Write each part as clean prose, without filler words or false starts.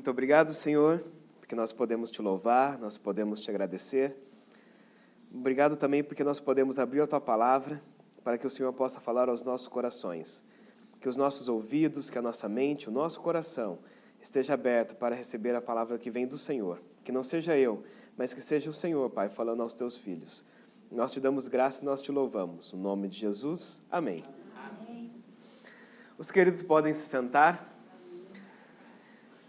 Muito obrigado, Senhor, porque nós podemos te louvar, nós podemos te agradecer. Obrigado também porque nós podemos abrir a Tua Palavra para que o Senhor possa falar aos nossos corações. Que os nossos ouvidos, que a nossa mente, o nosso coração esteja aberto para receber a palavra que vem do Senhor. Que não seja eu, mas que seja o Senhor, Pai, falando aos Teus filhos. Nós te damos graça e nós te louvamos. No nome de Jesus, amém. Amém. Os queridos podem se sentar.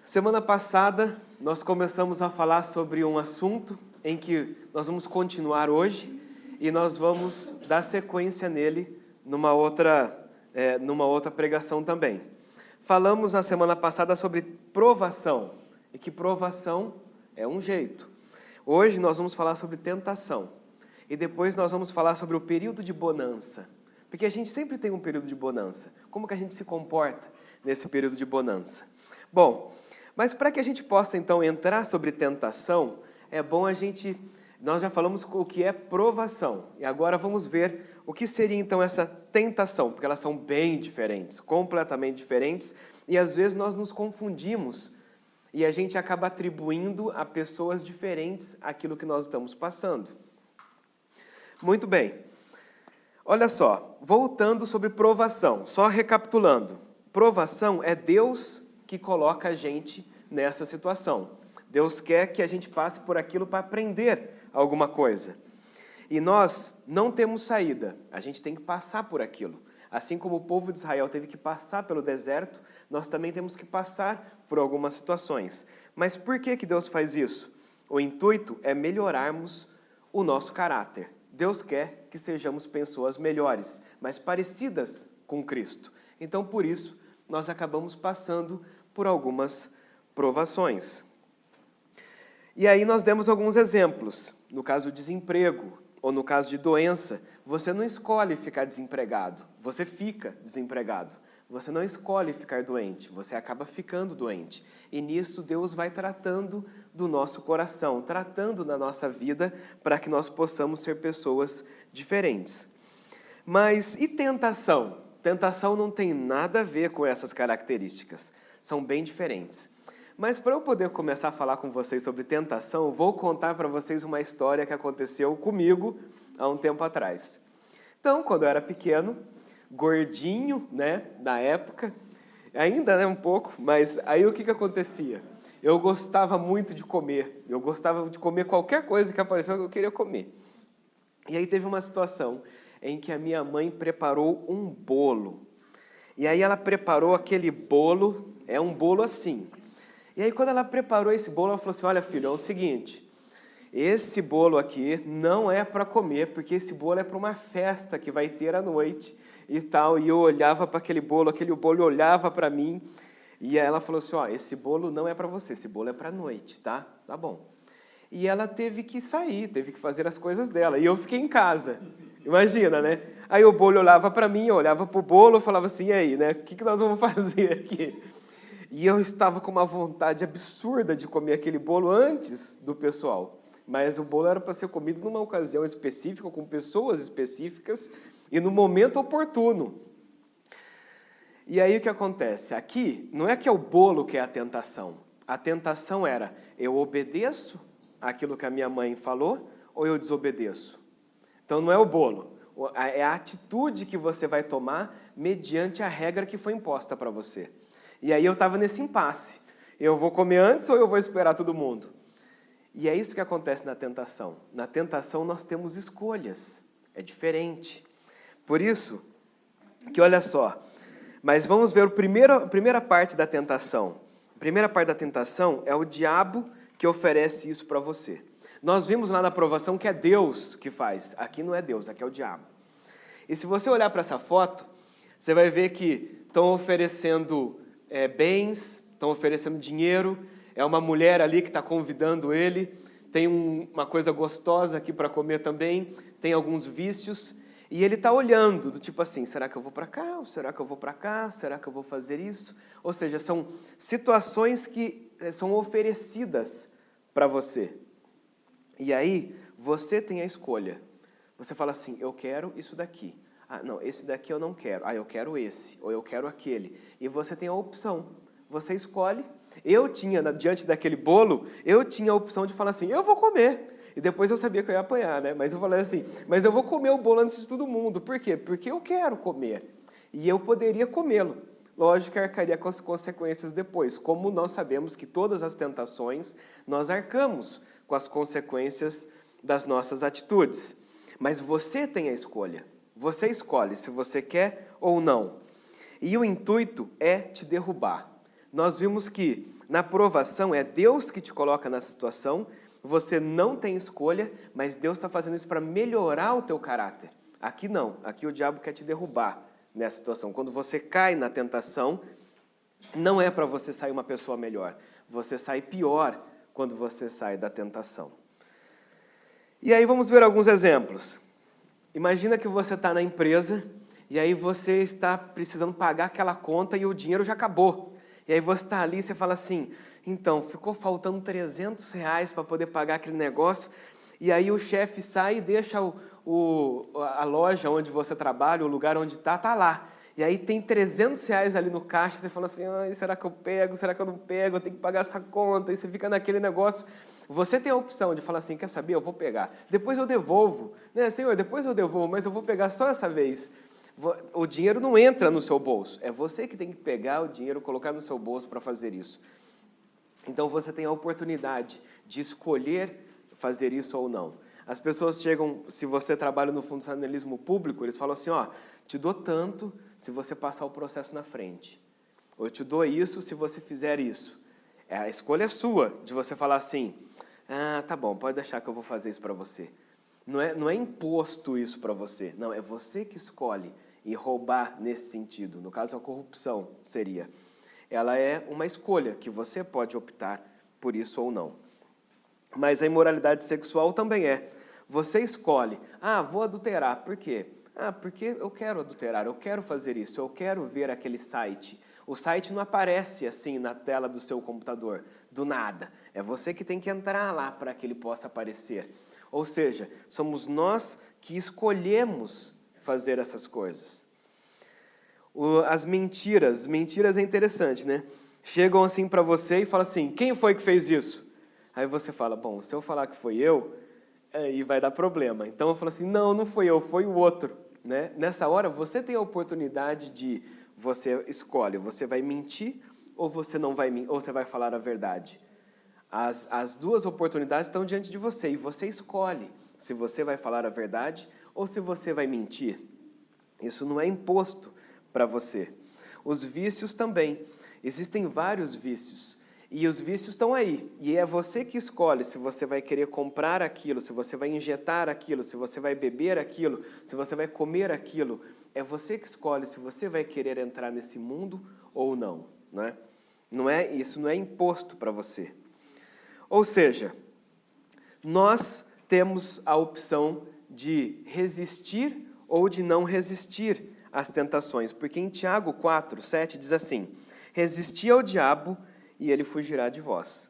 Semana passada, nós começamos a falar sobre um assunto em que nós vamos continuar hoje e nós vamos dar sequência nele numa outra pregação também. Falamos na semana passada sobre provação e que provação é um jeito. Hoje nós vamos falar sobre tentação e depois nós vamos falar sobre o período de bonança, porque a gente sempre tem um período de bonança. Como que a gente se comporta nesse período de bonança? Bom, mas para que a gente possa, então, entrar sobre tentação, é bom nós já falamos o que é provação, e agora vamos ver o que seria, então, essa tentação, porque elas são bem diferentes, completamente diferentes, e às vezes nós nos confundimos, e a gente acaba atribuindo a pessoas diferentes aquilo que nós estamos passando. Muito bem. Olha só, voltando sobre provação, só recapitulando. Provação é Deus que coloca a gente nessa situação. Deus quer que a gente passe por aquilo para aprender alguma coisa. E nós não temos saída, a gente tem que passar por aquilo. Assim como o povo de Israel teve que passar pelo deserto, nós também temos que passar por algumas situações. Mas por que Deus faz isso? O intuito é melhorarmos o nosso caráter. Deus quer que sejamos pessoas melhores, mais parecidas com Cristo. Então, por isso, nós acabamos passando por algumas provações. E aí nós demos alguns exemplos. No caso de desemprego ou no caso de doença, você não escolhe ficar desempregado, você fica desempregado. Você não escolhe ficar doente, você acaba ficando doente. E nisso Deus vai tratando do nosso coração, tratando da nossa vida para que nós possamos ser pessoas diferentes. Mas e tentação? Tentação não tem nada a ver com essas características. São bem diferentes. Mas para eu poder começar a falar com vocês sobre tentação, vou contar para vocês uma história que aconteceu comigo há um tempo atrás. Então, quando eu era pequeno, gordinho, na época, ainda um pouco, mas aí o que acontecia? Eu gostava muito de comer, eu gostava de comer qualquer coisa que apareceu, eu queria comer. E aí teve uma situação em que a minha mãe preparou um bolo. E aí ela preparou aquele bolo, é um bolo assim. E aí quando ela preparou esse bolo, ela falou assim, olha filho, é o seguinte, esse bolo aqui não é para comer, porque esse bolo é para uma festa que vai ter à noite e tal. E eu olhava para aquele bolo olhava para mim, e aí ela falou assim, ó, esse bolo não é para você, esse bolo é para a noite, tá? Tá bom. E ela teve que sair, teve que fazer as coisas dela, e eu fiquei em casa. Imagina, né? Aí o bolo olhava para mim, eu olhava para o bolo e falava assim, e aí, né? O que nós vamos fazer aqui? E eu estava com uma vontade absurda de comer aquele bolo antes do pessoal. Mas o bolo era para ser comido numa ocasião específica, com pessoas específicas e no momento oportuno. E aí o que acontece? Aqui, não é que é o bolo que é a tentação. A tentação era, eu obedeço aquilo que a minha mãe falou ou eu desobedeço? Então não é o bolo, é a atitude que você vai tomar mediante a regra que foi imposta para você. E aí eu estava nesse impasse. Eu vou comer antes ou eu vou esperar todo mundo? E é isso que acontece na tentação. Na tentação nós temos escolhas. É diferente. Por isso, que olha só, mas vamos ver a primeira parte da tentação. A primeira parte da tentação é o diabo que oferece isso para você. Nós vimos lá na provação que é Deus que faz. Aqui não é Deus, aqui é o diabo. E se você olhar para essa foto, você vai ver que estão oferecendo bens, estão oferecendo dinheiro, é uma mulher ali que está convidando ele, tem uma coisa gostosa aqui para comer também, tem alguns vícios, e ele está olhando, do tipo assim, será que eu vou para cá, ou será que eu vou para cá, será que eu vou fazer isso? Ou seja, são situações que são oferecidas para você. E aí, você tem a escolha. Você fala assim, eu quero isso daqui. Ah, não, esse daqui eu não quero. Ah, eu quero esse, ou eu quero aquele. E você tem a opção. Você escolhe, Eu tinha, diante daquele bolo, eu tinha a opção de falar assim, eu vou comer. E depois eu sabia que eu ia apanhar, né? Mas eu falei assim, mas eu vou comer o bolo antes de todo mundo. Por quê? Porque eu quero comer. E eu poderia comê-lo. Lógico que arcaria com as consequências depois. Como nós sabemos que todas as tentações, nós arcamos com as consequências das nossas atitudes. Mas você tem a escolha. Você escolhe se você quer ou não. E o intuito é te derrubar. Nós vimos que na provação é Deus que te coloca nessa situação, você não tem escolha, mas Deus está fazendo isso para melhorar o teu caráter. Aqui não, aqui o diabo quer te derrubar nessa situação. Quando você cai na tentação, não é para você sair uma pessoa melhor, você sai pior quando você sai da tentação. E aí vamos ver alguns exemplos. Imagina que você está na empresa e aí você está precisando pagar aquela conta e o dinheiro já acabou. E aí você está ali e você fala assim, então, ficou faltando R$300 para poder pagar aquele negócio, e aí o chefe sai e deixa a loja onde você trabalha, o lugar onde está lá. E aí tem R$300 ali no caixa, você fala assim, será que eu pego, será que eu não pego, eu tenho que pagar essa conta, e você fica naquele negócio. Você tem a opção de falar assim, quer saber, eu vou pegar, depois eu devolvo, né, Senhor, depois eu devolvo, mas eu vou pegar só essa vez. O dinheiro não entra no seu bolso, é você que tem que pegar o dinheiro, colocar no seu bolso para fazer isso. Então você tem a oportunidade de escolher fazer isso ou não. As pessoas chegam, se você trabalha no funcionalismo público, eles falam assim, te dou tanto se você passar o processo na frente. Ou eu te dou isso se você fizer isso. A escolha é sua, de você falar assim, tá bom, pode deixar que eu vou fazer isso para você. Não é imposto isso para você, não, é você que escolhe e roubar nesse sentido. No caso, a corrupção seria. Ela é uma escolha que você pode optar por isso ou não. Mas a imoralidade sexual também é. Você escolhe, vou adulterar, por quê? Porque eu quero adulterar, eu quero fazer isso, eu quero ver aquele site. O site não aparece assim na tela do seu computador, do nada. É você que tem que entrar lá para que ele possa aparecer. Ou seja, somos nós que escolhemos fazer essas coisas. As mentiras é interessante, né? Chegam assim para você e falam assim, quem foi que fez isso? Aí você fala, bom, se eu falar que foi eu, aí vai dar problema. Então eu falo assim, não foi eu, foi o outro. Né? Nessa hora você tem a oportunidade de, você escolhe, você vai mentir ou você não vai mentir, ou você vai falar a verdade. As duas oportunidades estão diante de você e você escolhe se você vai falar a verdade ou se você vai mentir. Isso não é imposto para você. Os vícios também. Existem vários vícios. E os vícios estão aí. E é você que escolhe se você vai querer comprar aquilo, se você vai injetar aquilo, se você vai beber aquilo, se você vai comer aquilo. É você que escolhe se você vai querer entrar nesse mundo ou não. Isso não é imposto para você. Ou seja, nós temos a opção de resistir ou de não resistir às tentações. Porque em Tiago 4, 7 diz assim, resisti ao diabo e ele fugirá de vós.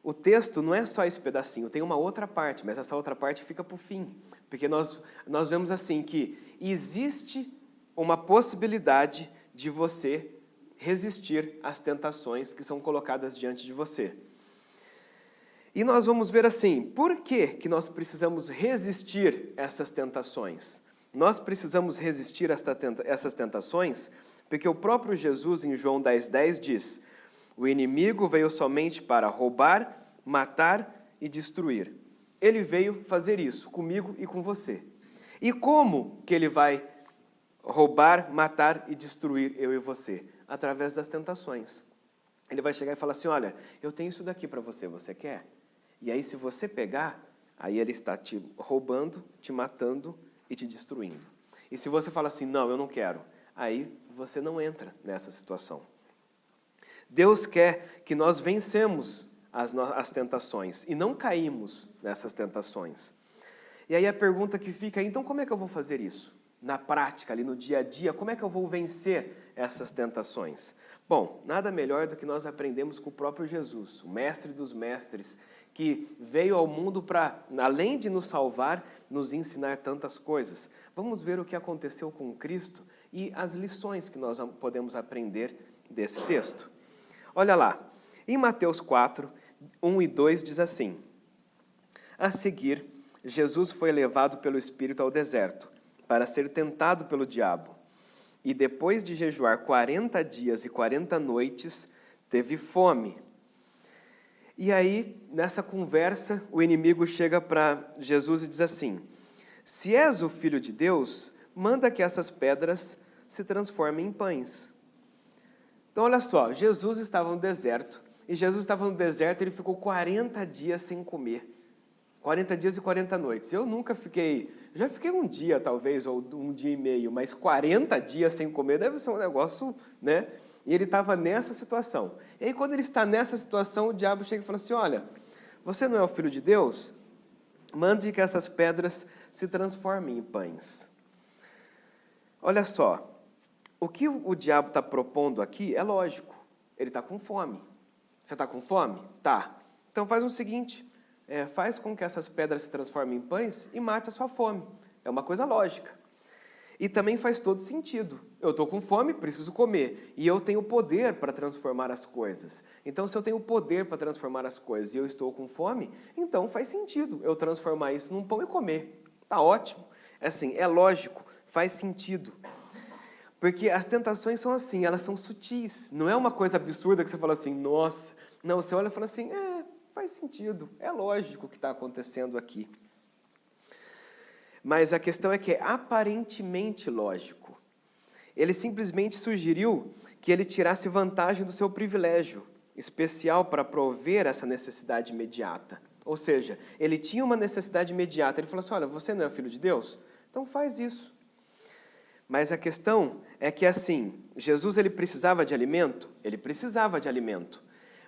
O texto não é só esse pedacinho, tem uma outra parte, mas essa outra parte fica para o fim. Porque nós vemos assim que existe uma possibilidade de você resistir às tentações que são colocadas diante de você. E nós vamos ver assim, por que nós precisamos resistir essas tentações? Nós precisamos resistir essas tentações porque o próprio Jesus, em João 10,10, diz, o inimigo veio somente para roubar, matar e destruir. Ele veio fazer isso comigo e com você. E como que ele vai roubar, matar e destruir eu e você? Através das tentações. Ele vai chegar e falar assim, olha, eu tenho isso daqui para você, você quer? E aí, se você pegar, aí ele está te roubando, te matando e te destruindo. E se você fala assim, não, eu não quero, aí você não entra nessa situação. Deus quer que nós vencemos as tentações e não caímos nessas tentações. E aí a pergunta que fica, então como é que eu vou fazer isso? Na prática, ali no dia a dia, como é que eu vou vencer essas tentações? Bom, nada melhor do que nós aprendemos com o próprio Jesus, o mestre dos mestres, que veio ao mundo para, além de nos salvar, nos ensinar tantas coisas. Vamos ver o que aconteceu com Cristo e as lições que nós podemos aprender desse texto. Olha lá, Em Mateus 4, 1 e 2 diz assim: A seguir, Jesus foi levado pelo Espírito ao deserto, para ser tentado pelo diabo. E depois de jejuar 40 dias e 40 noites, teve fome. E aí, nessa conversa, o inimigo chega para Jesus e diz assim: Se és o Filho de Deus, manda que essas pedras se transformem em pães. Então, olha só, Jesus estava no deserto, e Jesus estava no deserto, ele ficou 40 dias sem comer. 40 dias e 40 noites. Eu nunca fiquei, já fiquei um dia talvez, ou um dia e meio, mas 40 dias sem comer deve ser um negócio, né? E ele estava nessa situação. E aí quando ele está nessa situação, o diabo chega e fala assim: olha, você não é o Filho de Deus? Mande que essas pedras se transformem em pães. Olha só, o que o diabo está propondo aqui é lógico. Ele está com fome. Você está com fome? Tá. Então faz o seguinte, faz com que essas pedras se transformem em pães e mate a sua fome. É uma coisa lógica. E também faz todo sentido. Eu estou com fome, preciso comer. E eu tenho poder para transformar as coisas. Então, se eu tenho poder para transformar as coisas e eu estou com fome, então faz sentido eu transformar isso num pão e comer. Está ótimo. Assim, é lógico, faz sentido. Porque as tentações são assim, elas são sutis. Não é uma coisa absurda que você fala assim, nossa. Não, você olha e fala assim, faz sentido, é lógico o que está acontecendo aqui. Mas a questão é que é aparentemente lógico. Ele simplesmente sugeriu que ele tirasse vantagem do seu privilégio especial para prover essa necessidade imediata. Ou seja, ele tinha uma necessidade imediata. Ele falou assim, olha, você não é filho de Deus? Então faz isso. Mas a questão é que assim, Jesus ele precisava de alimento? Ele precisava de alimento.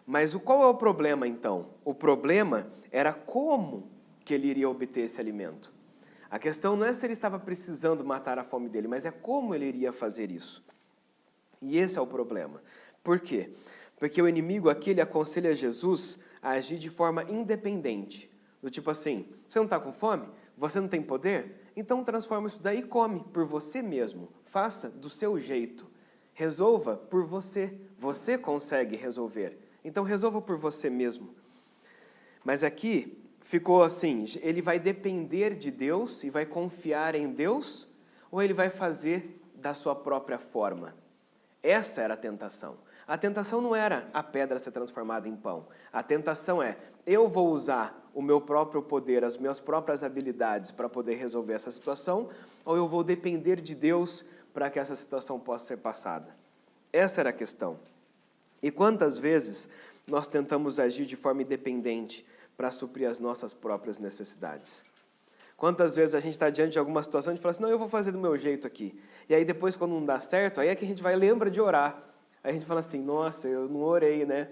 Mas qual é o problema então? O problema era como que ele iria obter esse alimento. A questão não é se ele estava precisando matar a fome dele, mas é como ele iria fazer isso. E esse é o problema. Por quê? Porque o inimigo aqui ele aconselha Jesus a agir de forma independente. Do tipo assim, você não está com fome? Você não tem poder? Então transforma isso daí e come por você mesmo. Faça do seu jeito. Resolva por você. Você consegue resolver. Então resolva por você mesmo. Mas aqui ficou assim, ele vai depender de Deus e vai confiar em Deus, ou ele vai fazer da sua própria forma? Essa era a tentação. A tentação não era a pedra ser transformada em pão. A tentação é, eu vou usar o meu próprio poder, as minhas próprias habilidades para poder resolver essa situação, ou eu vou depender de Deus para que essa situação possa ser passada. Essa era a questão. E quantas vezes nós tentamos agir de forma independente para suprir as nossas próprias necessidades? Quantas vezes a gente está diante de alguma situação e a gente fala assim, não, eu vou fazer do meu jeito aqui. E aí depois, quando não dá certo, aí é que a gente lembra de orar. Aí a gente fala assim, nossa, eu não orei, né,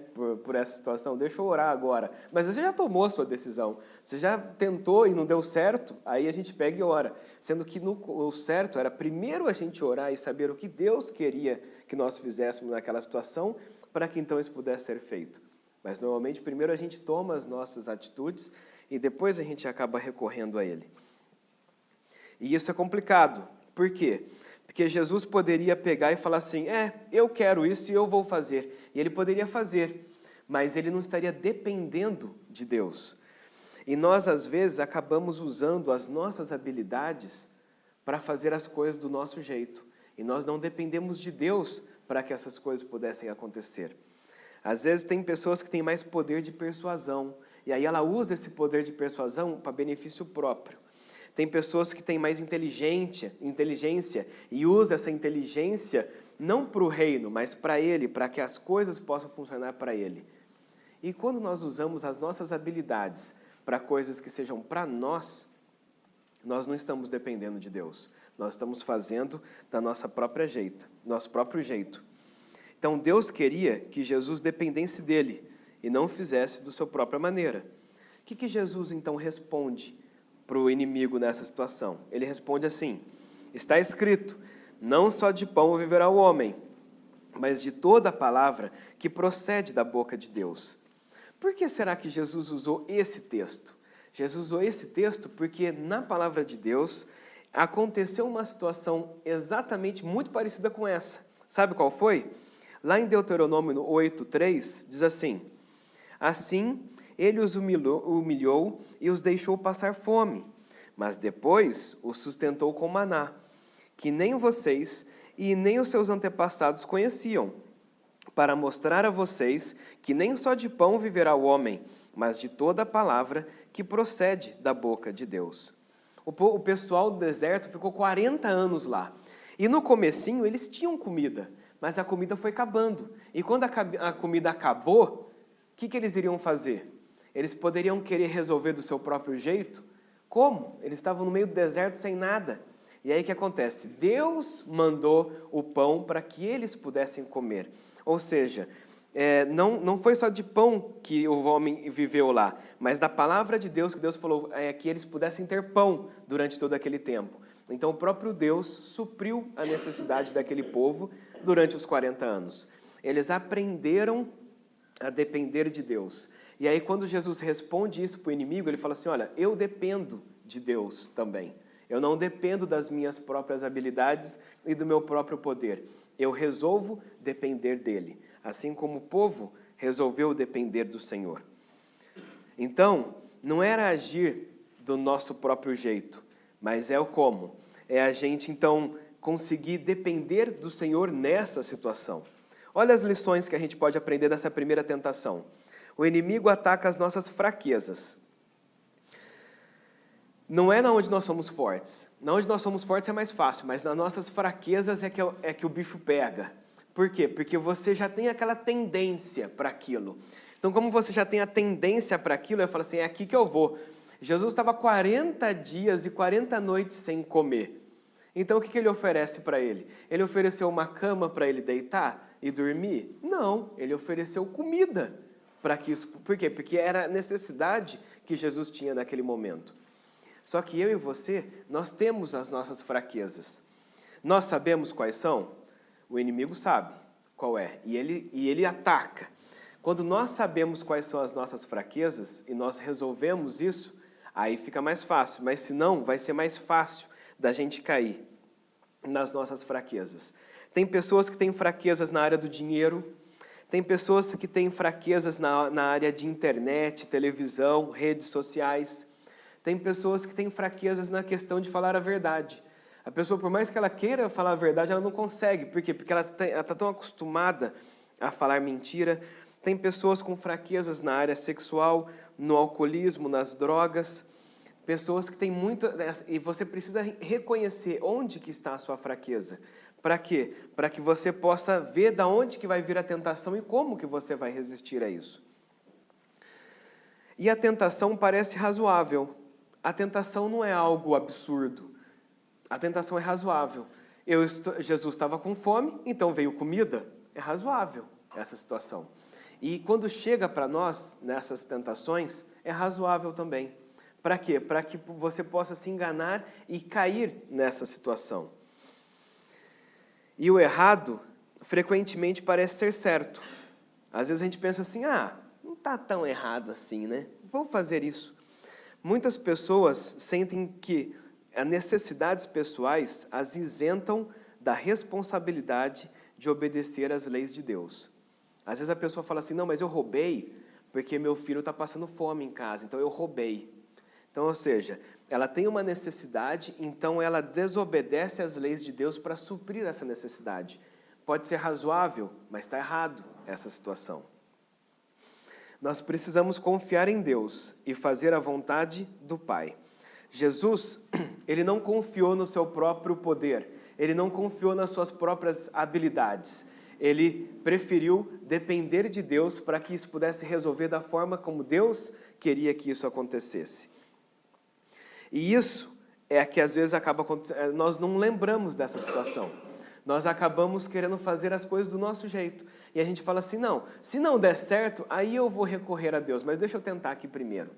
por essa situação, deixa eu orar agora. Mas você já tomou a sua decisão, você já tentou e não deu certo, aí a gente pega e ora. Sendo que o certo era primeiro a gente orar e saber o que Deus queria que nós fizéssemos naquela situação, para que então isso pudesse ser feito. Mas normalmente primeiro a gente toma as nossas atitudes e depois a gente acaba recorrendo a Ele. E isso é complicado. Por quê? Porque Jesus poderia pegar e falar assim, eu quero isso e eu vou fazer. E Ele poderia fazer, mas Ele não estaria dependendo de Deus. E nós, às vezes, acabamos usando as nossas habilidades para fazer as coisas do nosso jeito. E nós não dependemos de Deus para que essas coisas pudessem acontecer. Às vezes tem pessoas que têm mais poder de persuasão, e aí ela usa esse poder de persuasão para benefício próprio. Tem pessoas que têm mais inteligência e usa essa inteligência não para o reino, mas para ele, para que as coisas possam funcionar para ele. E quando nós usamos as nossas habilidades para coisas que sejam para nós, nós não estamos dependendo de Deus. Nós estamos fazendo da nosso próprio jeito. Então Deus queria que Jesus dependesse dele e não fizesse da sua própria maneira. O que Jesus então responde para o inimigo nessa situação? Ele responde assim, está escrito, não só de pão viverá o homem, mas de toda a palavra que procede da boca de Deus. Por que será que Jesus usou esse texto? Jesus usou esse texto porque na palavra de Deus aconteceu uma situação exatamente muito parecida com essa. Sabe qual foi? Lá em Deuteronômio 8:3, diz assim, Assim, ele os humilhou e os deixou passar fome, mas depois os sustentou com maná, que nem vocês e nem os seus antepassados conheciam, para mostrar a vocês que nem só de pão viverá o homem, mas de toda a palavra que procede da boca de Deus. O pessoal do deserto ficou 40 anos lá. E no comecinho eles tinham comida, mas a comida foi acabando. E quando a comida acabou, o que eles iriam fazer? Eles poderiam querer resolver do seu próprio jeito? Como? Eles estavam no meio do deserto sem nada. E aí o que acontece? Deus mandou o pão para que eles pudessem comer. Ou seja, não foi só de pão que o homem viveu lá, mas da palavra de Deus, que Deus falou que eles pudessem ter pão durante todo aquele tempo. Então o próprio Deus supriu a necessidade daquele povo durante os 40 anos. Eles aprenderam a depender de Deus. E aí quando Jesus responde isso para o inimigo, ele fala assim, olha, eu dependo de Deus também. Eu não dependo das minhas próprias habilidades e do meu próprio poder. Eu resolvo depender dele, assim como o povo resolveu depender do Senhor. Então, não era agir do nosso próprio jeito, mas é o como. É a gente, então, conseguir depender do Senhor nessa situação. Olha as lições que a gente pode aprender dessa primeira tentação. O inimigo ataca as nossas fraquezas. Não é na onde nós somos fortes. Na onde nós somos fortes é mais fácil, mas nas nossas fraquezas é que o bicho pega. Por quê? Porque você já tem aquela tendência para aquilo. Então, como você já tem a tendência para aquilo, eu falo assim, é aqui que eu vou. Jesus estava 40 dias e 40 noites sem comer. Então, o que ele oferece para ele? Ele ofereceu uma cama para ele deitar e dormir? Não, ele ofereceu comida para que isso... Por quê? Porque era a necessidade que Jesus tinha naquele momento. Só que eu e você, nós temos as nossas fraquezas. Nós sabemos quais são? O inimigo sabe qual é, e ele ataca. Quando nós sabemos quais são as nossas fraquezas e nós resolvemos isso, aí fica mais fácil, mas se não, vai ser mais fácil da gente cair nas nossas fraquezas. Tem pessoas que têm fraquezas na área do dinheiro, tem pessoas que têm fraquezas na área de internet, televisão, redes sociais. Tem pessoas que têm fraquezas na questão de falar a verdade. A pessoa, por mais que ela queira falar a verdade, ela não consegue. Por quê? Porque ela está tão acostumada a falar mentira. Tem pessoas com fraquezas na área sexual, no alcoolismo, nas drogas. Pessoas que têm muita... E você precisa reconhecer onde que está a sua fraqueza. Para quê? Para que você possa ver de onde que vai vir a tentação e como que você vai resistir a isso. E a tentação parece razoável. A tentação não é algo absurdo. A tentação é razoável. Jesus estava com fome, então veio comida. É razoável essa situação. E quando chega para nós, nessas tentações, é razoável também. Para quê? Para que você possa se enganar e cair nessa situação. E o errado, frequentemente, parece ser certo. Às vezes a gente pensa assim, não está tão errado assim, né? Vou fazer isso. Muitas pessoas sentem que as necessidades pessoais as isentam da responsabilidade de obedecer às leis de Deus. Às vezes a pessoa fala assim, não, mas eu roubei porque meu filho está passando fome em casa, então eu roubei. Então, ou seja, ela tem uma necessidade, então ela desobedece às leis de Deus para suprir essa necessidade. Pode ser razoável, mas está errado essa situação. Nós precisamos confiar em Deus e fazer a vontade do Pai. Jesus, ele não confiou no seu próprio poder, ele não confiou nas suas próprias habilidades. Ele preferiu depender de Deus para que isso pudesse resolver da forma como Deus queria que isso acontecesse. E isso é que às vezes acaba acontecendo, nós não lembramos dessa situação. Nós acabamos querendo fazer as coisas do nosso jeito. E a gente fala assim, não, se não der certo, aí eu vou recorrer a Deus, mas deixa eu tentar aqui primeiro.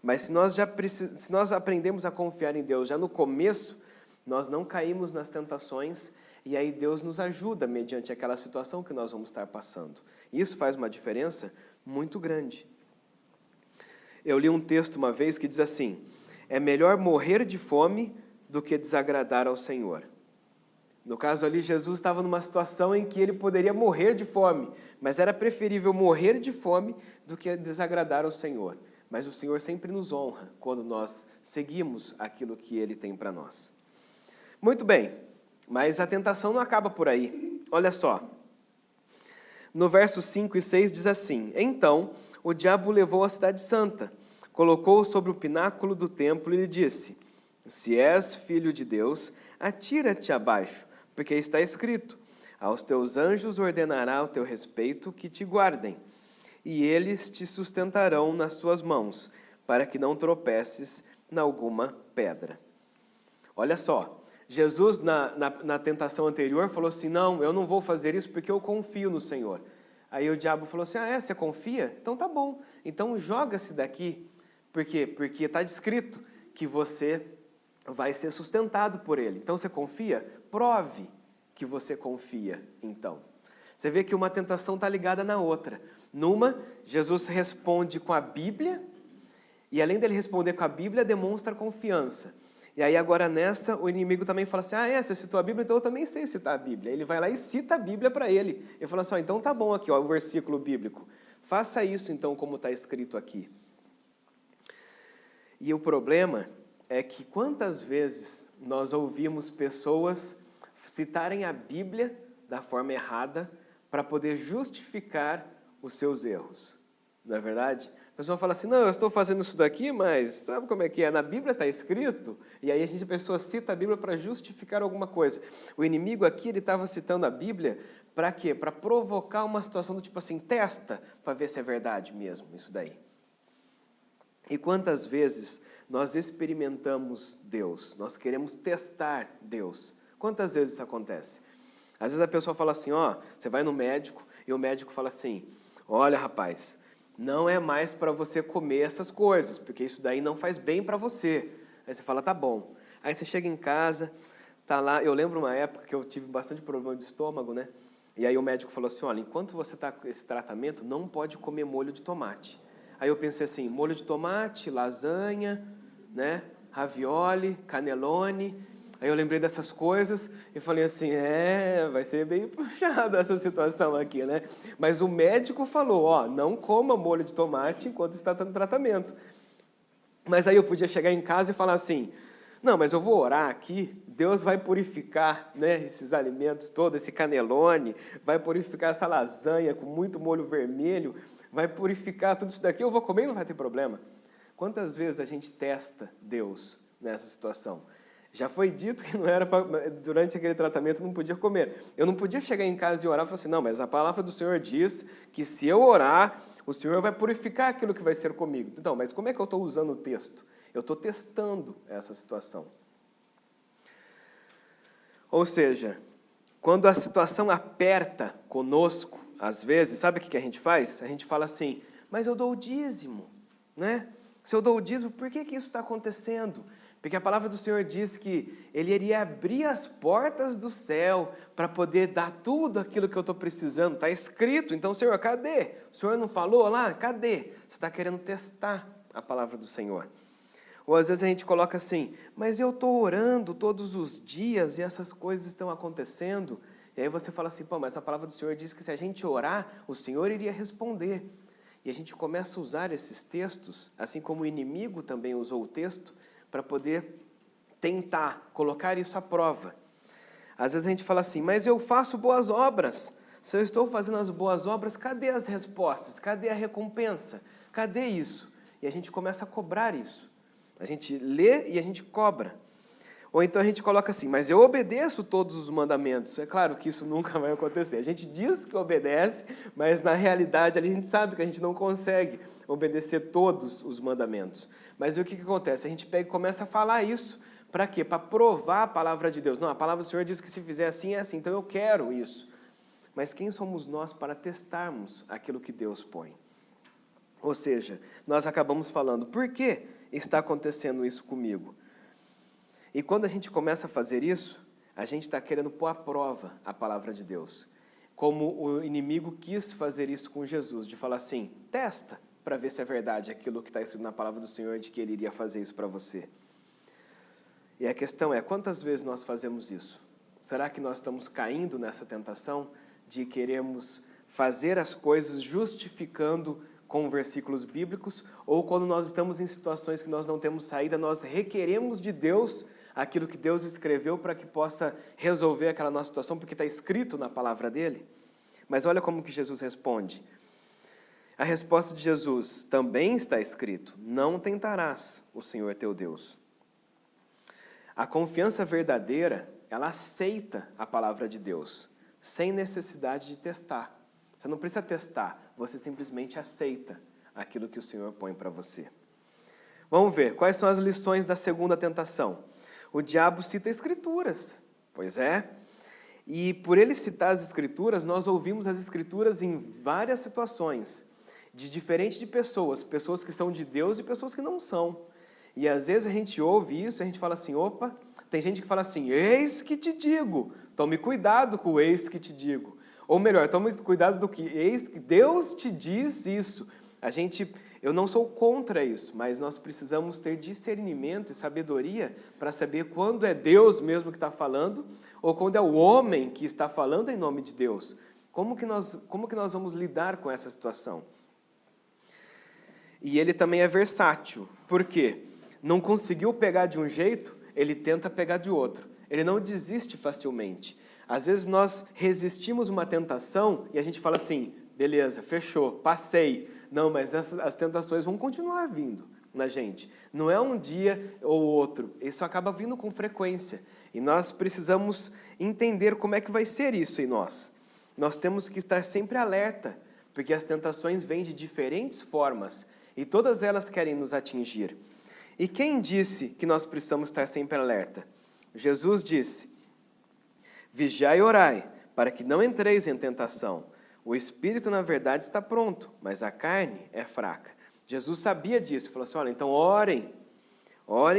Mas se nós aprendemos a confiar em Deus já no começo, nós não caímos nas tentações e aí Deus nos ajuda mediante aquela situação que nós vamos estar passando. Isso faz uma diferença muito grande. Eu li um texto uma vez que diz assim, é melhor morrer de fome do que desagradar ao Senhor. No caso ali, Jesus estava numa situação em que ele poderia morrer de fome, mas era preferível morrer de fome do que desagradar ao Senhor. Mas o Senhor sempre nos honra quando nós seguimos aquilo que Ele tem para nós. Muito bem, mas a tentação não acaba por aí. Olha só, no versos 5 e 6 diz assim: Então o diabo o levou à cidade santa, colocou-o sobre o pináculo do templo e lhe disse: Se és filho de Deus, atira-te abaixo, porque está escrito: Aos teus anjos ordenará ao teu respeito que te guardem, e eles te sustentarão nas suas mãos, para que não tropeces em alguma pedra. Olha só, Jesus na tentação anterior falou assim: não, eu não vou fazer isso porque eu confio no Senhor. Aí o diabo falou assim: você confia? Então tá bom, então joga-se daqui. Por quê? Porque está descrito que você vai ser sustentado por Ele. Então você confia? Prove que você confia, então. Você vê que uma tentação está ligada na outra. Numa, Jesus responde com a Bíblia, e além dele responder com a Bíblia, demonstra confiança. E aí agora nessa, o inimigo também fala assim: você citou a Bíblia, então eu também sei citar a Bíblia. Ele vai lá e cita a Bíblia para ele. Ele fala assim: então tá bom aqui, o versículo bíblico. Faça isso então como está escrito aqui. E o problema é que quantas vezes nós ouvimos pessoas citarem a Bíblia da forma errada para poder justificar os seus erros. Não é verdade? A pessoa fala assim: não, eu estou fazendo isso daqui, mas sabe como é que é? Na Bíblia está escrito, e aí a pessoa cita a Bíblia para justificar alguma coisa. O inimigo aqui, ele estava citando a Bíblia para quê? Para provocar uma situação do tipo assim: testa, para ver se é verdade mesmo isso daí. E quantas vezes nós experimentamos Deus, nós queremos testar Deus. Quantas vezes isso acontece? Às vezes a pessoa fala assim: você vai no médico, e o médico fala assim: olha, rapaz, não é mais para você comer essas coisas, porque isso daí não faz bem para você. Aí você fala: tá bom. Aí você chega em casa, tá lá. Eu lembro uma época que eu tive bastante problema de estômago, né? E aí o médico falou assim: olha, enquanto você está com esse tratamento, não pode comer molho de tomate. Aí eu pensei assim: molho de tomate, lasanha, né? Ravioli, canelone. Aí eu lembrei dessas coisas e falei assim: vai ser bem puxada essa situação aqui, né? Mas o médico falou: não coma molho de tomate enquanto está no tratamento. Mas aí eu podia chegar em casa e falar assim: não, mas eu vou orar aqui, Deus vai purificar, né, esses alimentos todos, esse canelone, vai purificar essa lasanha com muito molho vermelho, vai purificar tudo isso daqui, eu vou comer e não vai ter problema. Quantas vezes a gente testa Deus nessa situação? Já foi dito que não era durante aquele tratamento não podia comer. Eu não podia chegar em casa e orar e falar assim: não, mas a palavra do Senhor diz que se eu orar, o Senhor vai purificar aquilo que vai ser comigo. Então, mas como é que eu estou usando o texto? Eu estou testando essa situação. Ou seja, quando a situação aperta conosco, às vezes, sabe o que a gente faz? A gente fala assim: mas eu dou o dízimo, né? Se eu dou o dízimo, por que isso está acontecendo? Porque a palavra do Senhor diz que Ele iria abrir as portas do céu para poder dar tudo aquilo que eu estou precisando. Está escrito. Então, Senhor, cadê? O Senhor não falou lá? Cadê? Você está querendo testar a palavra do Senhor. Ou às vezes a gente coloca assim: mas eu estou orando todos os dias e essas coisas estão acontecendo. E aí você fala assim: mas a palavra do Senhor diz que se a gente orar, o Senhor iria responder. E a gente começa a usar esses textos, assim como o inimigo também usou o texto, para poder tentar colocar isso à prova. Às vezes a gente fala assim: mas eu faço boas obras. Se eu estou fazendo as boas obras, cadê as respostas? Cadê a recompensa? Cadê isso? E a gente começa a cobrar isso. A gente lê e a gente cobra. Ou então a gente coloca assim: mas eu obedeço todos os mandamentos. É claro que isso nunca vai acontecer. A gente diz que obedece, mas na realidade a gente sabe que a gente não consegue obedecer todos os mandamentos. Mas o que acontece? A gente pega e começa a falar isso. Para quê? Para provar a palavra de Deus. Não, a palavra do Senhor diz que se fizer assim, é assim. Então eu quero isso. Mas quem somos nós para testarmos aquilo que Deus põe? Ou seja, nós acabamos falando: por que está acontecendo isso comigo? E quando a gente começa a fazer isso, a gente está querendo pôr à prova a palavra de Deus. Como o inimigo quis fazer isso com Jesus, de falar assim: testa para ver se é verdade aquilo que está escrito na palavra do Senhor, de que Ele iria fazer isso para você. E a questão é: quantas vezes nós fazemos isso? Será que nós estamos caindo nessa tentação de queremos fazer as coisas justificando com versículos bíblicos, ou quando nós estamos em situações que nós não temos saída, nós requeremos de Deus aquilo que Deus escreveu para que possa resolver aquela nossa situação, porque está escrito na palavra dele? Mas olha como que Jesus responde. A resposta de Jesus também está escrito: não tentarás o Senhor teu Deus. A confiança verdadeira, ela aceita a palavra de Deus, sem necessidade de testar. Você não precisa testar, você simplesmente aceita aquilo que o Senhor põe para você. Vamos ver, quais são as lições da segunda tentação? O diabo cita escrituras, pois é. E por ele citar as escrituras, nós ouvimos as escrituras em várias situações, diferente de pessoas que são de Deus e pessoas que não são. E às vezes a gente ouve isso e a gente fala assim, opa, tem gente que fala assim, eis que te digo, tome cuidado com o eis que te digo. Ou melhor, tome cuidado do que eis que Deus te diz isso. Eu não sou contra isso, mas nós precisamos ter discernimento e sabedoria para saber quando é Deus mesmo que está falando ou quando é o homem que está falando em nome de Deus. Como que nós vamos lidar com essa situação? E ele também é versátil. Por quê? Não conseguiu pegar de um jeito, ele tenta pegar de outro. Ele não desiste facilmente. Às vezes nós resistimos uma tentação e a gente fala assim, beleza, fechou, passei. Não, mas as tentações vão continuar vindo na gente. Não é um dia ou outro, isso acaba vindo com frequência. E nós precisamos entender como é que vai ser isso em nós. Nós temos que estar sempre alerta, porque as tentações vêm de diferentes formas e todas elas querem nos atingir. E quem disse que nós precisamos estar sempre alerta? Jesus disse, vigiai e orai, para que não entreis em tentação. O espírito, na verdade, está pronto, mas a carne é fraca. Jesus sabia disso, falou assim, olha, então orem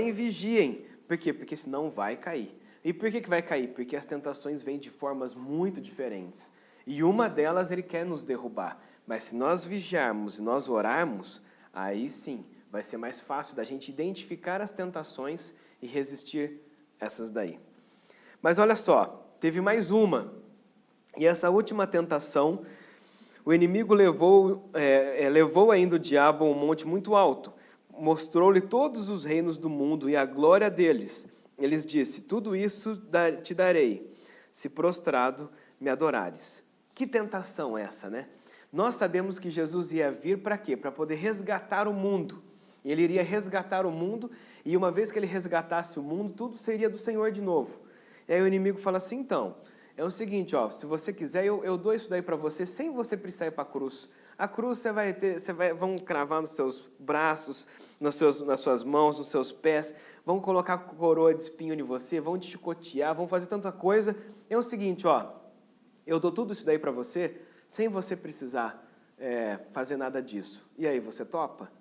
e vigiem. Por quê? Porque senão vai cair. E por que vai cair? Porque as tentações vêm de formas muito diferentes. E uma delas ele quer nos derrubar. Mas se nós vigiarmos e nós orarmos, aí sim, vai ser mais fácil da gente identificar as tentações e resistir essas daí. Mas olha só, teve mais uma. E essa última tentação, o inimigo levou ainda o diabo a um monte muito alto, mostrou-lhe todos os reinos do mundo e a glória deles. Eles disse, tudo isso te darei, se prostrado me adorares. Que tentação essa, né? Nós sabemos que Jesus ia vir para quê? Para poder resgatar o mundo. Ele iria resgatar o mundo, e uma vez que ele resgatasse o mundo, tudo seria do Senhor de novo. E aí o inimigo fala assim, então, é o seguinte, ó, se você quiser, eu dou isso daí para você, sem você precisar ir para a cruz. A cruz vão cravar nos seus braços, nas suas mãos, nos seus pés, vão colocar coroa de espinho em você, vão te chicotear, vão fazer tanta coisa. É o seguinte, ó, eu dou tudo isso daí para você, sem você precisar fazer nada disso. E aí, você topa?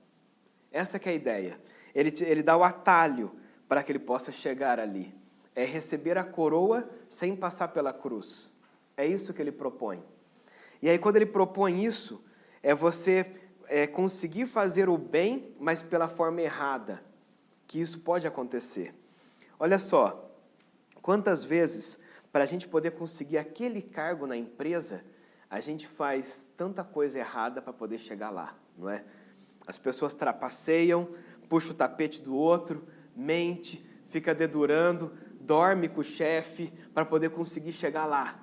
Essa que é a ideia. Ele dá o atalho para que ele possa chegar ali. É receber a coroa sem passar pela cruz. É isso que ele propõe. E aí, quando ele propõe isso, é você conseguir fazer o bem, mas pela forma errada, que isso pode acontecer. Olha só, quantas vezes, para a gente poder conseguir aquele cargo na empresa, a gente faz tanta coisa errada para poder chegar lá, não é? As pessoas trapaceiam, puxa o tapete do outro, mente, fica dedurando, dorme com o chefe para poder conseguir chegar lá.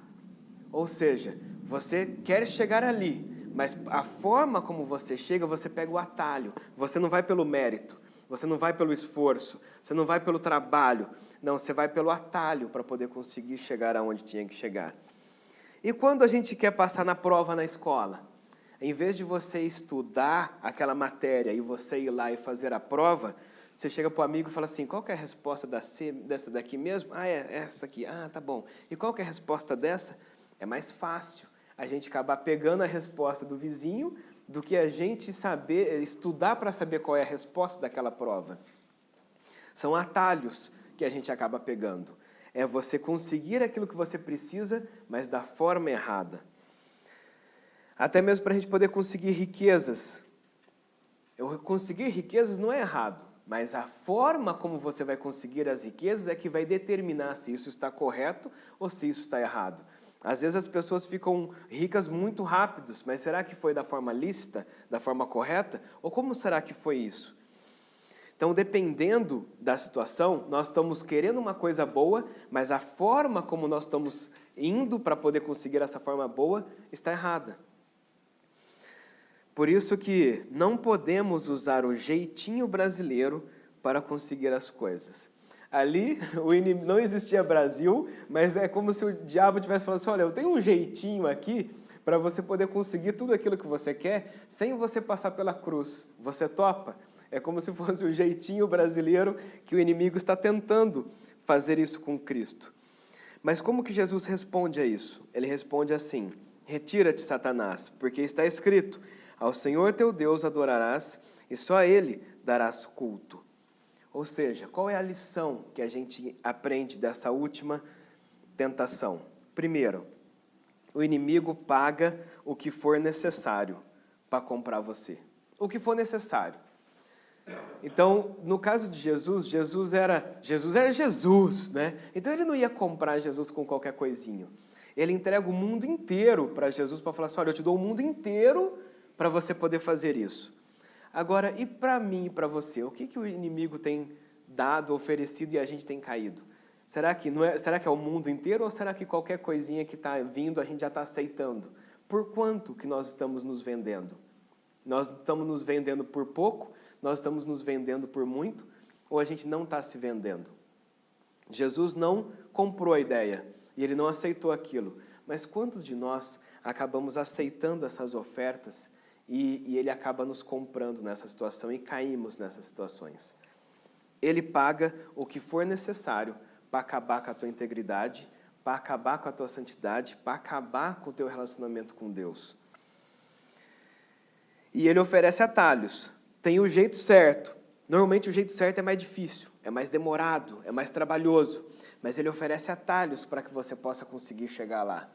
Ou seja, você quer chegar ali, mas a forma como você chega, você pega o atalho. Você não vai pelo mérito, você não vai pelo esforço, você não vai pelo trabalho. Não, você vai pelo atalho para poder conseguir chegar aonde tinha que chegar. E quando a gente quer passar na prova na escola? Em vez de você estudar aquela matéria e você ir lá e fazer a prova, você chega para o amigo e fala assim, qual que é a resposta dessa daqui mesmo? Ah, é essa aqui. Ah, tá bom. E qual que é a resposta dessa? É mais fácil a gente acabar pegando a resposta do vizinho do que a gente estudar para saber qual é a resposta daquela prova. São atalhos que a gente acaba pegando. É você conseguir aquilo que você precisa, mas da forma errada. Até mesmo para a gente poder conseguir riquezas. Conseguir riquezas não é errado, mas a forma como você vai conseguir as riquezas é que vai determinar se isso está correto ou se isso está errado. Às vezes as pessoas ficam ricas muito rápidos, mas será que foi da forma lícita, da forma correta? Ou como será que foi isso? Então, dependendo da situação, nós estamos querendo uma coisa boa, mas a forma como nós estamos indo para poder conseguir essa forma boa está errada. Por isso que não podemos usar o jeitinho brasileiro para conseguir as coisas. Ali não existia Brasil, mas é como se o diabo tivesse falado assim, olha, eu tenho um jeitinho aqui para você poder conseguir tudo aquilo que você quer sem você passar pela cruz. Você topa? É como se fosse o jeitinho brasileiro que o inimigo está tentando fazer isso com Cristo. Mas como que Jesus responde a isso? Ele responde assim, retira-te, Satanás, porque está escrito, ao Senhor teu Deus adorarás e só a Ele darás culto. Ou seja, qual é a lição que a gente aprende dessa última tentação? Primeiro, o inimigo paga o que for necessário para comprar você. O que for necessário. Então, no caso de Jesus, Jesus era Jesus, né? Então ele não ia comprar Jesus com qualquer coisinho. Ele entrega o mundo inteiro para Jesus para falar assim, olha, eu te dou o mundo inteiro para você poder fazer isso. Agora, e para mim e para você? O que o inimigo tem dado, oferecido e a gente tem caído? Será que é o mundo inteiro ou será que qualquer coisinha que está vindo a gente já está aceitando? Por quanto que nós estamos nos vendendo? Nós estamos nos vendendo por pouco? Nós estamos nos vendendo por muito? Ou a gente não está se vendendo? Jesus não comprou a ideia e ele não aceitou aquilo. Mas quantos de nós acabamos aceitando essas ofertas e ele acaba nos comprando nessa situação e caímos nessas situações? Ele paga o que for necessário para acabar com a tua integridade, para acabar com a tua santidade, para acabar com o teu relacionamento com Deus. E ele oferece atalhos. Tem o jeito certo. Normalmente o jeito certo é mais difícil, é mais demorado, é mais trabalhoso. Mas ele oferece atalhos para que você possa conseguir chegar lá.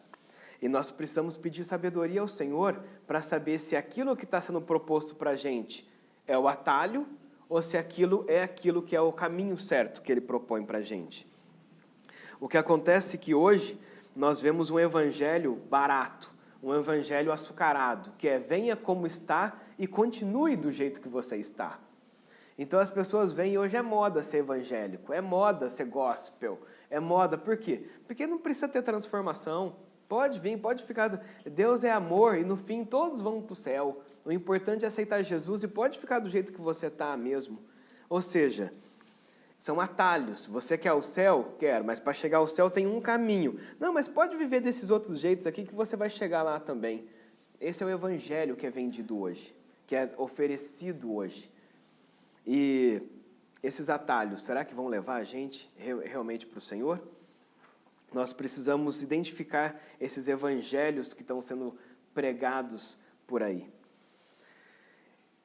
E nós precisamos pedir sabedoria ao Senhor para saber se aquilo que está sendo proposto para a gente é o atalho ou se aquilo que é o caminho certo que Ele propõe para a gente. O que acontece é que hoje nós vemos um evangelho barato, um evangelho açucarado, que é venha como está e continue do jeito que você está. Então as pessoas veem, hoje é moda ser evangélico, é moda ser gospel, é moda, por quê? Porque não precisa ter transformação. Pode vir, pode ficar. Deus é amor e no fim todos vão para o céu. O importante é aceitar Jesus e pode ficar do jeito que você está mesmo. Ou seja, são atalhos. Você quer o céu? Quero, mas para chegar ao céu tem um caminho. Não, mas pode viver desses outros jeitos aqui que você vai chegar lá também. Esse é o evangelho que é vendido hoje, que é oferecido hoje. E esses atalhos, será que vão levar a gente realmente para o Senhor? Nós precisamos identificar esses evangelhos que estão sendo pregados por aí.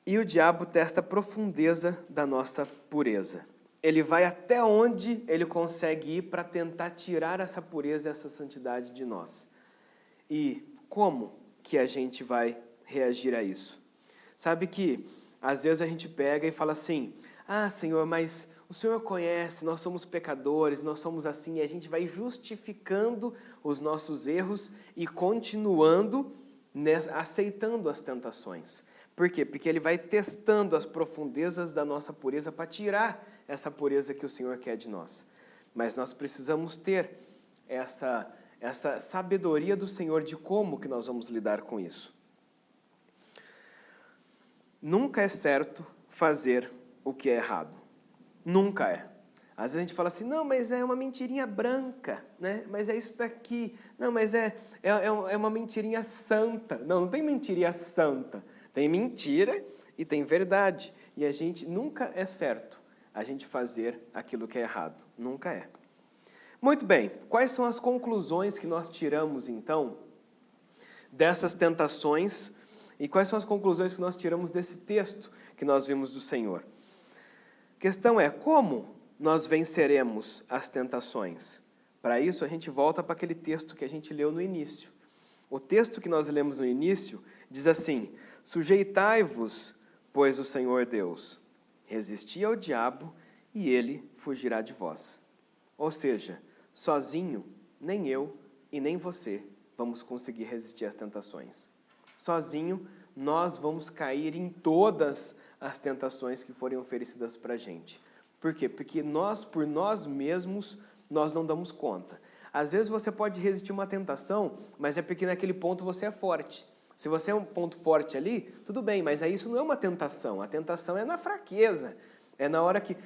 E o diabo testa a profundeza da nossa pureza. Ele vai até onde ele consegue ir para tentar tirar essa pureza e essa santidade de nós. E como que a gente vai reagir a isso? Sabe que às vezes a gente pega e fala assim, Senhor, mas o Senhor conhece, nós somos pecadores, nós somos assim, e a gente vai justificando os nossos erros e continuando aceitando as tentações. Por quê? Porque Ele vai testando as profundezas da nossa pureza para tirar essa pureza que o Senhor quer de nós. Mas nós precisamos ter essa sabedoria do Senhor de como que nós vamos lidar com isso. Nunca é certo fazer o que é errado. Nunca é. Às vezes a gente fala assim, não, mas é uma mentirinha branca, né? Mas é isso daqui. Não, mas é uma mentirinha santa. Não tem mentirinha santa. Tem mentira e tem verdade. E a gente nunca é certo a gente fazer aquilo que é errado. Nunca é. Muito bem, quais são as conclusões que nós tiramos, então, dessas tentações e quais são as conclusões que nós tiramos desse texto que nós vimos do Senhor? A questão é, como nós venceremos as tentações? Para isso, a gente volta para aquele texto que a gente leu no início. O texto que nós lemos no início diz assim, sujeitai-vos, pois, o Senhor Deus. Resisti ao diabo e ele fugirá de vós. Ou seja, sozinho, nem eu e nem você vamos conseguir resistir às tentações. Sozinho, nós vamos cair em todas as tentações que forem oferecidas para a gente. Por quê? Porque nós, por nós mesmos, nós não damos conta. Às vezes você pode resistir uma tentação, mas é porque naquele ponto você é forte. Se você é um ponto forte ali, tudo bem, mas aí isso não é uma tentação. A tentação é na fraqueza. É na hora que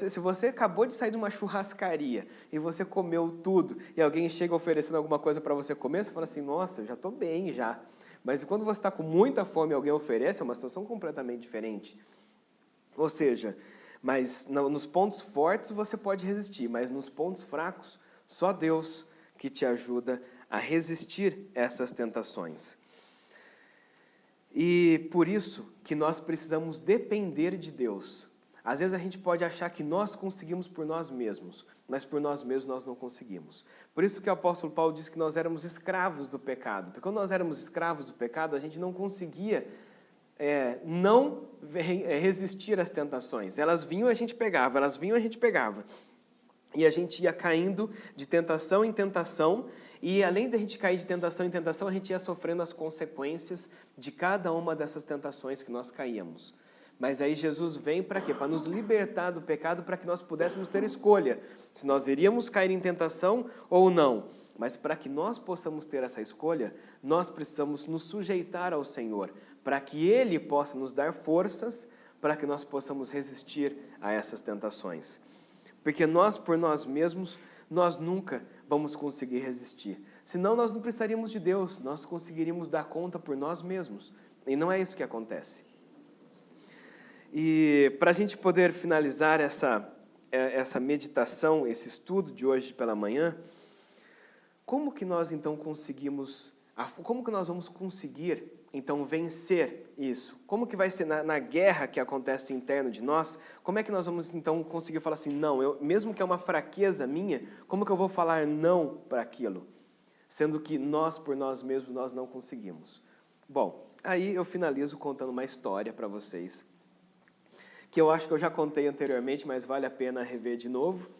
se você acabou de sair de uma churrascaria e você comeu tudo e alguém chega oferecendo alguma coisa para você comer, você fala assim, nossa, eu já estou bem já. Mas quando você está com muita fome e alguém oferece, é uma situação completamente diferente. Ou seja, mas nos pontos fortes você pode resistir, mas nos pontos fracos, só Deus que te ajuda a resistir essas tentações. E por isso que nós precisamos depender de Deus. Às vezes a gente pode achar que nós conseguimos por nós mesmos, mas por nós mesmos nós não conseguimos. Por isso que o apóstolo Paulo diz que nós éramos escravos do pecado. Porque quando nós éramos escravos do pecado, a gente não conseguia não resistir às tentações. Elas vinham e a gente pegava, elas vinham e a gente pegava. E a gente ia caindo de tentação em tentação, e além de a gente cair de tentação em tentação, a gente ia sofrendo as consequências de cada uma dessas tentações que nós caíamos. Mas aí Jesus vem para quê? Para nos libertar do pecado, para que nós pudéssemos ter escolha, se nós iríamos cair em tentação ou não. Mas para que nós possamos ter essa escolha, nós precisamos nos sujeitar ao Senhor, para que Ele possa nos dar forças, para que nós possamos resistir a essas tentações. Porque nós, por nós mesmos, nós nunca vamos conseguir resistir. Senão nós não precisaríamos de Deus, nós conseguiríamos dar conta por nós mesmos. E não é isso que acontece. E para a gente poder finalizar essa meditação, esse estudo de hoje pela manhã, como que nós então como que nós vamos conseguir então vencer isso? Como que vai ser na guerra que acontece interno de nós? Como é que nós vamos então conseguir falar assim, não, mesmo que é uma fraqueza minha, como que eu vou falar não para aquilo? Sendo que nós, por nós mesmos, nós não conseguimos. Bom, aí eu finalizo contando uma história para vocês, que eu acho que eu já contei anteriormente, mas vale a pena rever de novo,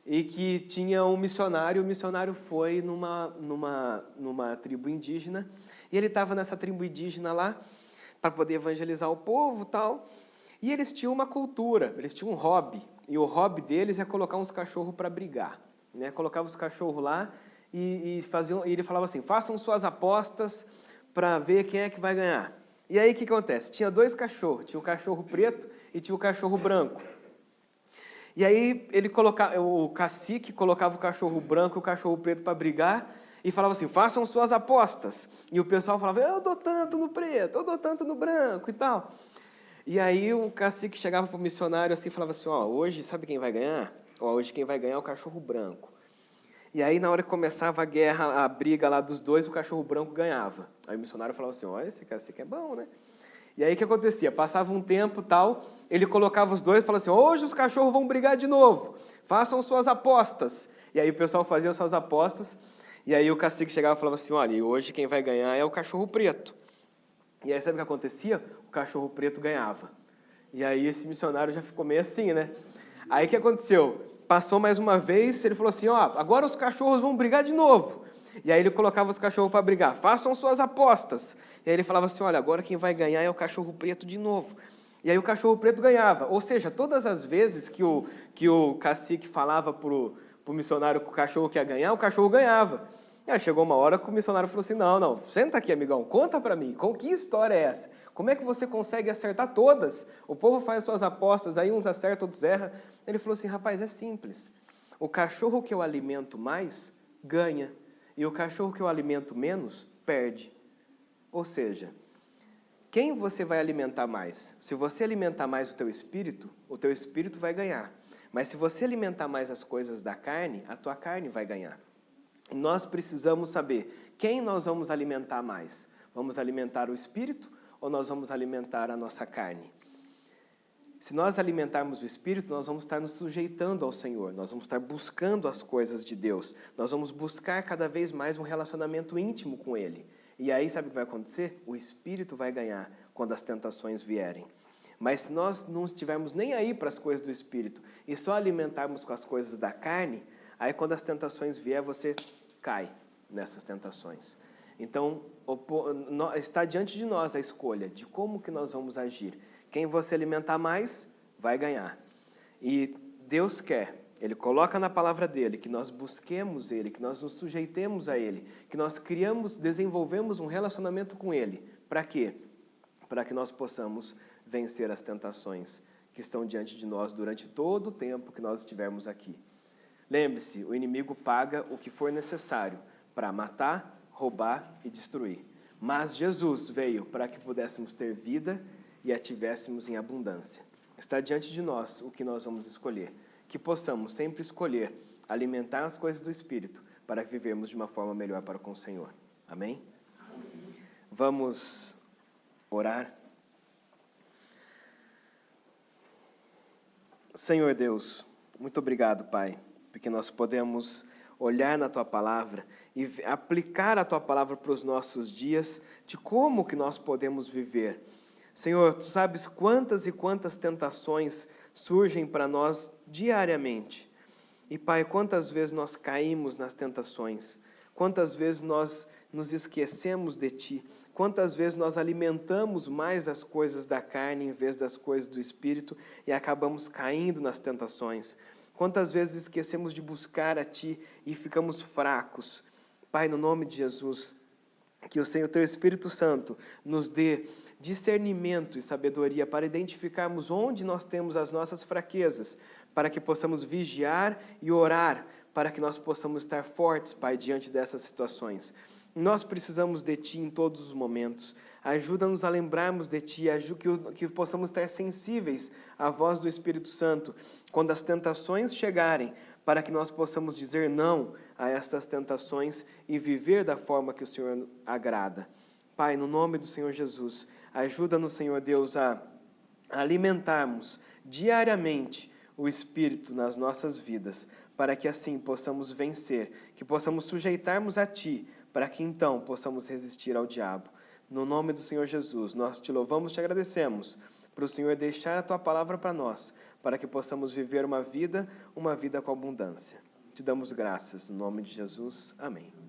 e que tinha um missionário, o missionário foi numa tribo indígena, e ele estava nessa tribo indígena lá, para poder evangelizar o povo e tal, e eles tinham uma cultura, eles tinham um hobby, e o hobby deles é colocar uns cachorros para brigar, né? Colocava os cachorros lá, e ele falava assim, façam suas apostas para ver quem é que vai ganhar. E aí o que acontece? Tinha dois cachorros, tinha o cachorro preto e tinha o cachorro branco. E aí o cacique colocava o cachorro branco e o cachorro preto para brigar e falava assim, façam suas apostas. E o pessoal falava, eu dou tanto no preto, eu dou tanto no branco e tal. E aí o cacique chegava para o missionário assim e falava assim, hoje sabe quem vai ganhar? Hoje quem vai ganhar é o cachorro branco. E aí, na hora que começava a guerra, a briga lá dos dois, o cachorro branco ganhava. Aí o missionário falava assim, olha, esse cacique é bom, né? E aí, o que acontecia? Passava um tempo, tal, ele colocava os dois e falava assim, hoje os cachorros vão brigar de novo, façam suas apostas. E aí o pessoal fazia suas apostas, e aí o cacique chegava e falava assim, olha, hoje quem vai ganhar é o cachorro preto. E aí, sabe o que acontecia? O cachorro preto ganhava. E aí, esse missionário já ficou meio assim, né? Aí, o que aconteceu? Passou mais uma vez, ele falou assim, agora os cachorros vão brigar de novo. E aí ele colocava os cachorros para brigar, façam suas apostas. E aí ele falava assim, olha, agora quem vai ganhar é o cachorro preto de novo. E aí o cachorro preto ganhava. Ou seja, todas as vezes que o cacique falava para o missionário que o cachorro que ia ganhar, o cachorro ganhava. E aí chegou uma hora que o missionário falou assim, não, senta aqui, amigão, conta para mim, que história é essa? Como é que você consegue acertar todas? O povo faz suas apostas, aí uns acertam, outros erram. Ele falou assim, rapaz, é simples. O cachorro que eu alimento mais, ganha. E o cachorro que eu alimento menos, perde. Ou seja, quem você vai alimentar mais? Se você alimentar mais o teu espírito vai ganhar. Mas se você alimentar mais as coisas da carne, a tua carne vai ganhar. E nós precisamos saber quem nós vamos alimentar mais. Vamos alimentar o espírito ou nós vamos alimentar a nossa carne? Se nós alimentarmos o Espírito, nós vamos estar nos sujeitando ao Senhor, nós vamos estar buscando as coisas de Deus, nós vamos buscar cada vez mais um relacionamento íntimo com Ele. E aí, sabe o que vai acontecer? O Espírito vai ganhar quando as tentações vierem. Mas se nós não estivermos nem aí para as coisas do Espírito e só alimentarmos com as coisas da carne, aí quando as tentações vier, você cai nessas tentações. Então, está diante de nós a escolha de como que nós vamos agir. Quem você alimentar mais, vai ganhar. E Deus quer, Ele coloca na palavra dEle, que nós busquemos Ele, que nós nos sujeitemos a Ele, que nós desenvolvemos um relacionamento com Ele. Para quê? Para que nós possamos vencer as tentações que estão diante de nós durante todo o tempo que nós estivermos aqui. Lembre-se, o inimigo paga o que for necessário para matar, roubar e destruir. Mas Jesus veio para que pudéssemos ter vida e a tivéssemos em abundância. Está diante de nós o que nós vamos escolher. Que possamos sempre escolher alimentar as coisas do Espírito para vivermos de uma forma melhor para com o Senhor. Amém? Vamos orar. Senhor Deus, muito obrigado, Pai, porque nós podemos olhar na Tua Palavra e aplicar a Tua Palavra para os nossos dias, de como que nós podemos viver. Senhor, Tu sabes quantas e quantas tentações surgem para nós diariamente. E, Pai, quantas vezes nós caímos nas tentações, quantas vezes nós nos esquecemos de Ti, quantas vezes nós alimentamos mais as coisas da carne em vez das coisas do Espírito e acabamos caindo nas tentações. Quantas vezes esquecemos de buscar a Ti e ficamos fracos. Pai, no nome de Jesus, que o Senhor, Teu Espírito Santo, nos dê discernimento e sabedoria para identificarmos onde nós temos as nossas fraquezas, para que possamos vigiar e orar, para que nós possamos estar fortes, Pai, diante dessas situações. Nós precisamos de Ti em todos os momentos. Ajuda-nos a lembrarmos de Ti, que possamos estar sensíveis à voz do Espírito Santo quando as tentações chegarem, para que nós possamos dizer não a estas tentações e viver da forma que o Senhor agrada. Pai, no nome do Senhor Jesus, ajuda-nos, Senhor Deus, a alimentarmos diariamente o Espírito nas nossas vidas, para que assim possamos vencer, que possamos sujeitarmos a Ti, para que então possamos resistir ao diabo. No nome do Senhor Jesus, nós Te louvamos e Te agradecemos para o Senhor deixar a Tua palavra para nós, para que possamos viver uma vida com abundância. Te damos graças, no nome de Jesus. Amém.